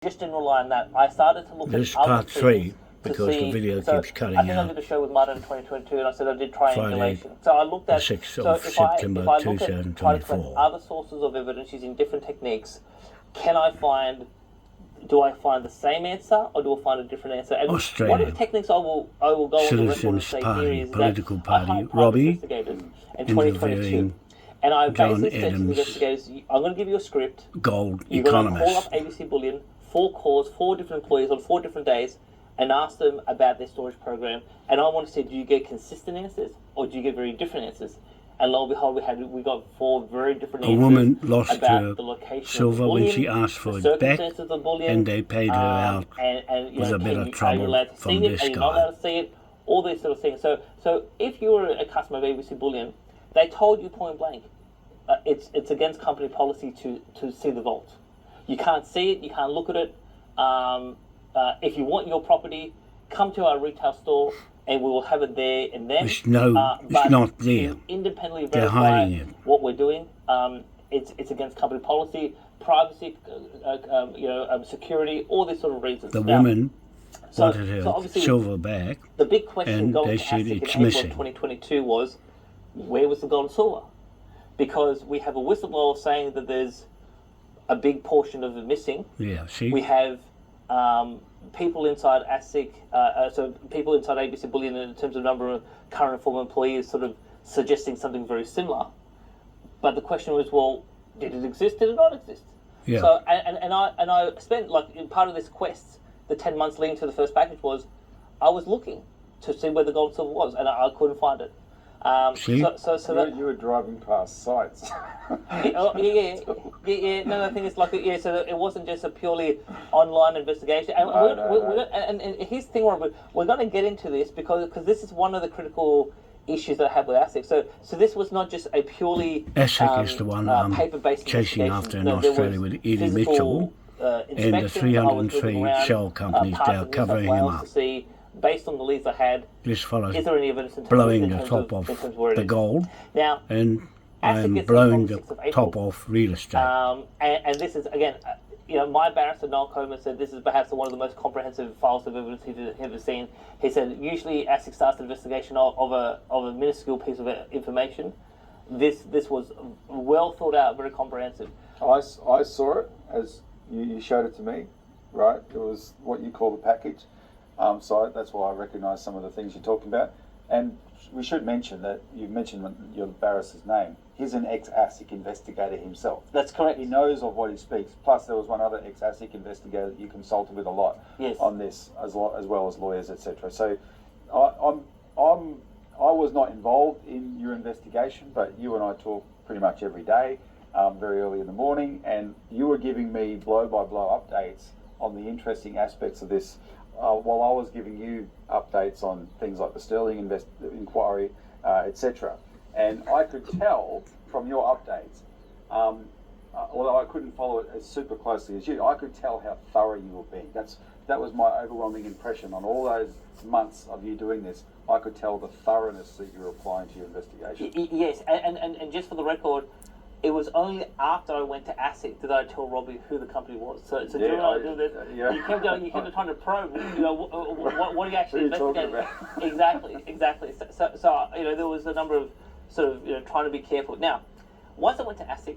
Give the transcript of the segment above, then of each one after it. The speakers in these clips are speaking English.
just in rely on that, I started to look This is at other part 3 things because to see, the video so keeps cutting I think I out. did a show with Martin in 2022, and I said I did triangulation. Friday, So I looked the at 6th so of if September I look at try to collect 2024. other sources of evidence using different techniques, can I find? Do I find the same answer or do I find a different answer? And Australia. one of the techniques I will go on the record and Citizens say Party, here is political that party, I hired private Robbie, investigators in 2022. interviewing And I John basically said to the Adams, investigators, I'm going to give you a script. Gold You're going to call Economist. up ABC Bullion, 4 calls, 4 different employees on 4 different days, and ask them about their storage program. And I want to say, do you get consistent answers or do you get very different answers? And lo and behold, we got 4 very different answers. A woman lost about her the location silver of the bullion, when she asked for the it back, circumstances of the bullion, and they paid her out and with a bit of are you trouble allowed to from see this it? Are you not guy. allowed to see it? All these sort of things. So if you were a customer of ABC Bullion, they told you point blank, it's against company policy to see the vault. You can't see it. You can't look at it. If you want your property, come to our retail store and we will have it there and then. It's not there. Independently They're verify hiding it. what we're doing. It's against company policy, privacy, security, all these sort of reasons. The woman wanted her obviously silver back, the big question and going they to said ASIC in it's April missing. 2022 was, where was the gold and silver? Because we have a whistleblower saying that there's a big portion of it missing. Yeah, see? We have people inside ASIC, so people inside ABC Bullion in terms of number of current and former employees sort of suggesting something very similar. But the question was, well, did it exist? Did it not exist? Yeah. So and I spent part of this quest, the 10 months leading to the first package was, I was looking to see where the gold and silver was, and I couldn't find it. See? So You were driving past sites. No, the thing is, so it wasn't just a purely online investigation. And, and here's the thing, Robert, we're going to get into this because this is one of the critical issues that I have with ASIC. So this was not just a purely ASIC is the one paper-based chasing investigation. after in There Australia was with Edie physical, Mitchell and the inspections. I was looking 303 around, shell companies parts now of New South covering him Wales up. to see, based on the leads I had, This fellow's is there any evidence in terms blowing in the terms top of, in off terms of where it the is? gold, Now, and I ASIC am gets blowing the the 26th of April. top off real estate. And this is, again, my barrister, Noel Coleman, said this is perhaps one of the most comprehensive files of evidence he's ever seen. He said, usually ASIC starts an investigation of a minuscule piece of information. This was well thought out, very comprehensive. I saw it as you showed it to me, right? It was what you call the package. So that's why I recognise some of the things you're talking about. And we should mention that you mentioned your barrister's name. He's an ex-ASIC investigator himself. That's correct. He knows of what he speaks. Plus, there was one other ex-ASIC investigator that you consulted with a lot on this, as well as lawyers, etc. So, I was not involved in your investigation, but you and I talk pretty much every day, very early in the morning, and you were giving me blow-by-blow updates on the interesting aspects of this, while I was giving you updates on things like the Sterling inquiry, etc. And I could tell from your updates, although I couldn't follow it as super closely as you, I could tell how thorough you were being. That was my overwhelming impression on all those months of you doing this. I could tell the thoroughness that you were applying to your investigation. Yes, and just for the record, it was only after I went to ASIC did I tell Robbie who the company was. So Yeah, during I did this, you kept trying to probe. What are you actually investigating? Exactly. So there was a number of sort of trying to be careful. Now, once I went to ASIC,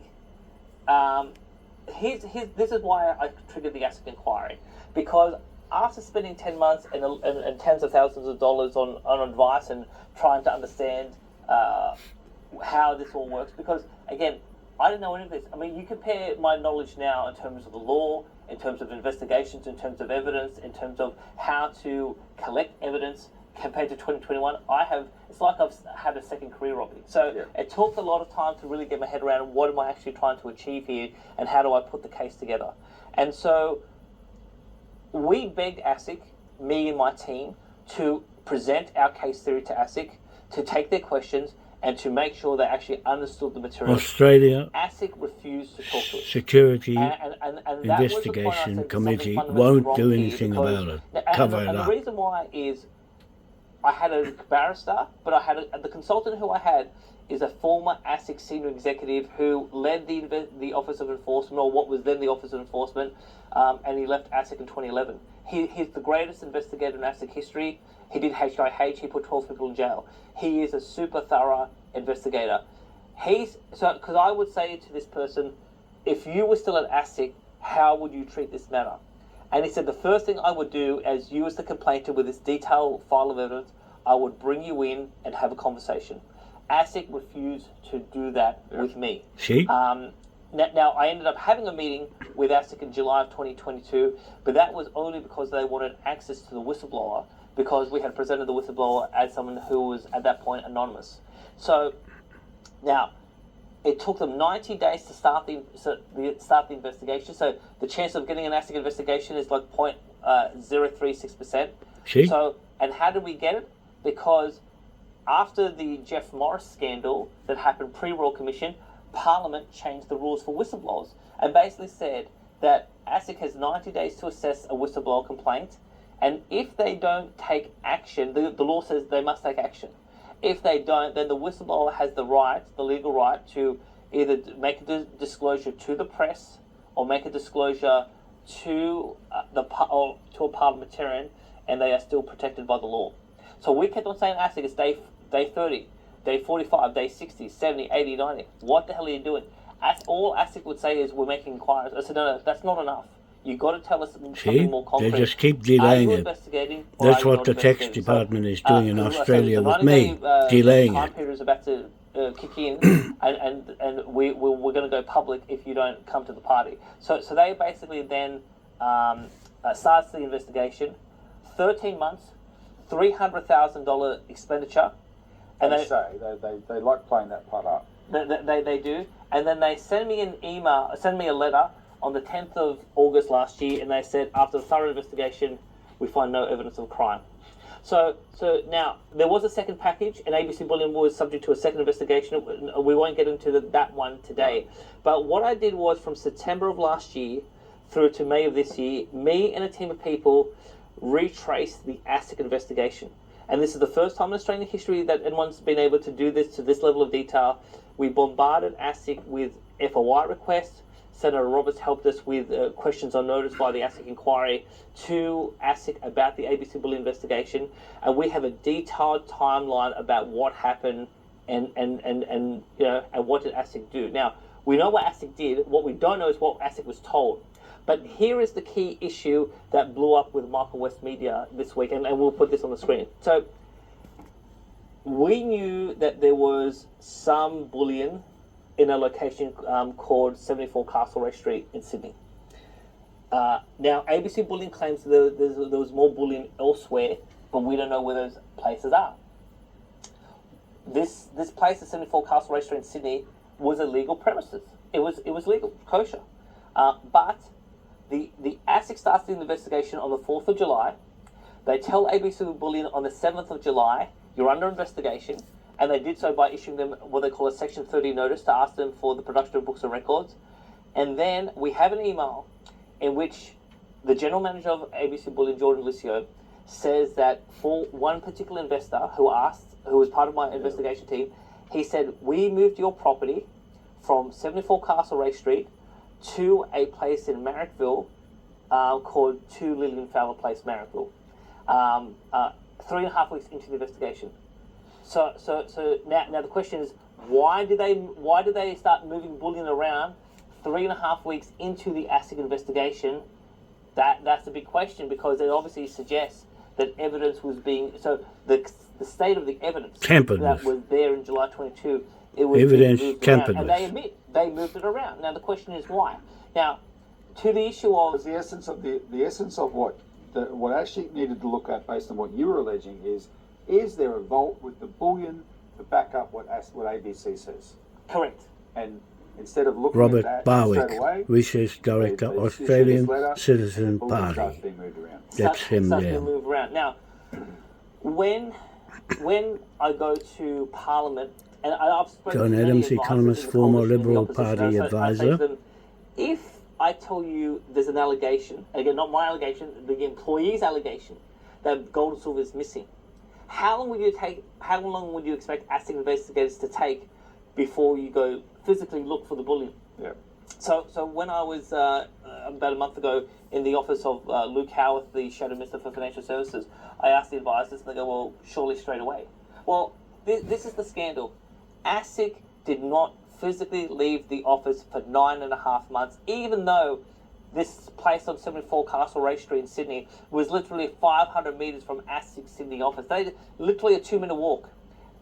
this is why I triggered the ASIC inquiry, because after spending 10 months and tens of thousands of dollars on advice and trying to understand how this all works, because again, I didn't know any of this. I mean, you compare my knowledge now in terms of the law, in terms of investigations, in terms of evidence, in terms of how to collect evidence compared to 2021. It's like I've had a second career, Robbie. So it took a lot of time to really get my head around what am I actually trying to achieve here and how do I put the case together. And so we begged ASIC, me and my team, to present our case theory to ASIC, to take their questions, and to make sure they actually understood the material. Australia ASIC refused to talk to us. Security And Investigation Committee won't do anything about it. Cover it up. And the reason why is I had a barrister, but I had the consultant who I had is a former ASIC senior executive who led the Office of Enforcement, or what was then the Office of Enforcement, and he left ASIC in 2011. He's the greatest investigator in ASIC history. He did HIH, he put 12 people in jail. He is a super thorough investigator. Because I would say to this person, if you were still at ASIC, how would you treat this matter? And he said, the first thing I would do, as you as the complainant with this detailed file of evidence, I would bring you in and have a conversation. ASIC refused to do that with me. See? Now, I ended up having a meeting with ASIC in July of 2022, but that was only because they wanted access to the whistleblower, because we had presented the whistleblower as someone who was at that point anonymous. So now, it took them 90 days to start the investigation. So the chance of getting an ASIC investigation is like 0.036%. So, and how did we get it? Because after the Jeff Morris scandal that happened pre-Royal Commission, Parliament changed the rules for whistleblowers and basically said that ASIC has 90 days to assess a whistleblower complaint, and if they don't take action, the law says they must take action. If they don't, then the whistleblower has the legal right, to either make a disclosure to the press or make a disclosure to a parliamentarian, and they are still protected by the law. So we kept on saying ASIC is day 30, day 45, day 60, 70, 80, 90. What the hell are you doing? All ASIC would say is, we're making inquiries. I said, no, that's not enough. You've got to tell us something more concrete. They just keep delaying it. That's what the tax department is doing in Australia with me, delaying time it. period is about to kick in, and we're going to go public if you don't come to the party. So they basically then starts the investigation. 13 months, $300,000 expenditure. And they like playing that part up. They do, and then they send me a letter on the 10th of August last year, and they said, after a thorough investigation, we find no evidence of crime. So now, there was a second package, and ABC Bullion was subject to a second investigation. We won't get into that one today. But what I did was, from September of last year through to May of this year, me and a team of people retraced the ASIC investigation. And this is the first time in Australian history that anyone's been able to do this to this level of detail. We bombarded ASIC with FOI requests. Senator Roberts helped us with questions on notice by the ASIC inquiry to ASIC about the ABC Bullion investigation, and we have a detailed timeline about what happened and what did ASIC do. Now, we know what ASIC did. What we don't know is what ASIC was told. But here is the key issue that blew up with Michael West Media this week, and we'll put this on the screen. So we knew that there was some bullion in a location called 74 Castlereagh Street in Sydney. Now, ABC Bullion claims there was more bullion elsewhere, but we don't know where those places are. This place at 74 Castlereagh Street in Sydney was a legal premises. It was legal, kosher. But the ASIC starts the investigation on the 4th of July. They tell ABC Bullion on the 7th of July, you're under investigation. And they did so by issuing them what they call a Section 30 notice to ask them for the production of books and records. And then we have an email in which the general manager of ABC Bullion, Jordan Licio, says that for one particular investor who was part of my investigation team, he said, we moved your property from 74 Castlereagh Street to a place in Marrickville called 2 Lillian Fowler Place, Marrickville, 3.5 weeks into the investigation. So now the question is, why did they start moving bullion around 3.5 weeks into the ASIC investigation? That's a big question, because it obviously suggests that evidence was being the state of the evidence tampered that with. Was there in July 22. It was evidence tampered and with. they admit they moved it around. Now the question is why. Now, to the issue of the essence of what ASIC needed to look at, based on what you were alleging, is there a vault with the bullion to back up what ABC says? Correct. And instead of looking Robert at that Barwick, straight away, Research Director, Australian Citizen Party. That's him there. Move around. Now, when I go to Parliament, and I've spoken John to many Adams, advisors Economist, in the former coalition, in the Liberal opposition, Party I say advisor. to them, if I tell you there's an allegation, again, not my allegation, the employee's allegation, that gold and silver is missing, how long would you expect ASIC investigators to take before you go physically look for the bullion. Yeah. So when I was about a month ago in the office of Luke Howarth, the Shadow Minister for Financial Services, I asked the advisors, and they go, well, surely straight away. Well, this is the scandal. ASIC did not physically leave the office for 9.5 months, even though this place on 74 Castle Ray Street in Sydney was literally 500 metres from ASIC's Sydney office. They literally a 2-minute walk.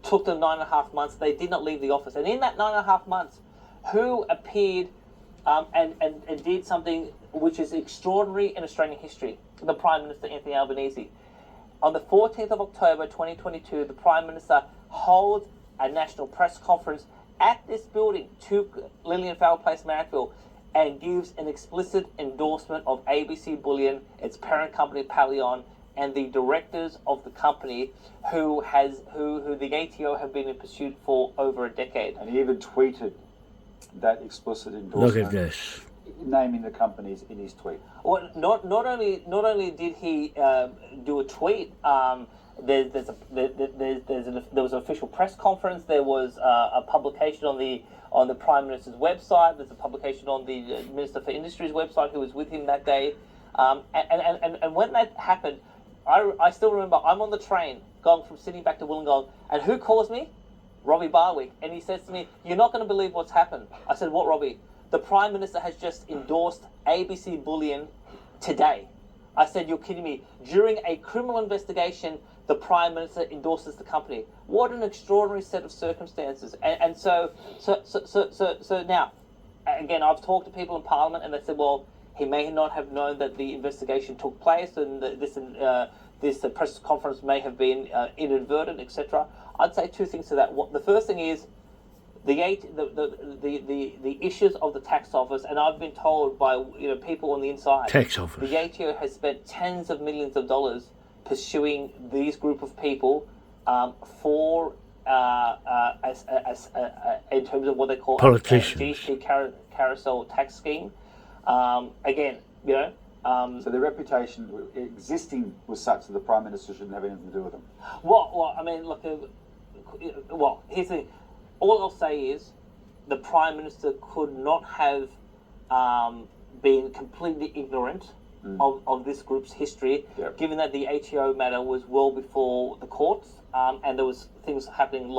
Took them 9.5 months. They did not leave the office. And in that 9.5 months, who appeared and did something which is extraordinary in Australian history? The Prime Minister, Anthony Albanese. On the 14th of October 2022, the Prime Minister holds a national press conference at this building, 2 Lilienfeld Place, Marrickville, and gives an explicit endorsement of ABC Bullion, its parent company Palion, and the directors of the company who the ATO have been in pursuit for over a decade. And he even tweeted that explicit endorsement. Look at this. Naming the companies in his tweet. Well, not only did he do a tweet. There was an official press conference. There was a publication on the Prime Minister's website. There's a publication on the Minister for Industry's website, who was with him that day. And when that happened, I still remember I'm on the train going from Sydney back to Wollongong, and who calls me? Robbie Barwick, and he says to me, "You're not going to believe what's happened." I said, "What, Robbie?" "The Prime Minister has just endorsed ABC Bullion today." I said, "You're kidding me. During a criminal investigation, the Prime Minister endorses the company." What an extraordinary set of circumstances. And so now, again, I've talked to people in Parliament, and they said, well, he may not have known that the investigation took place, and this press conference may have been inadvertent, etc. I'd say 2 things to that. The first thing is the issues of the tax office, and I've been told by people on the inside, tax office, the ATO has spent tens of millions of dollars pursuing these group of people for in terms of what they call politicians, GST carousel tax scheme. Again, so their reputation existing was such that the Prime Minister shouldn't have anything to do with them. Well, I mean, look. Here's the thing. All I'll say is the Prime Minister could not have been completely ignorant of this group's history, given that the ATO matter was well before the courts, and there was things happening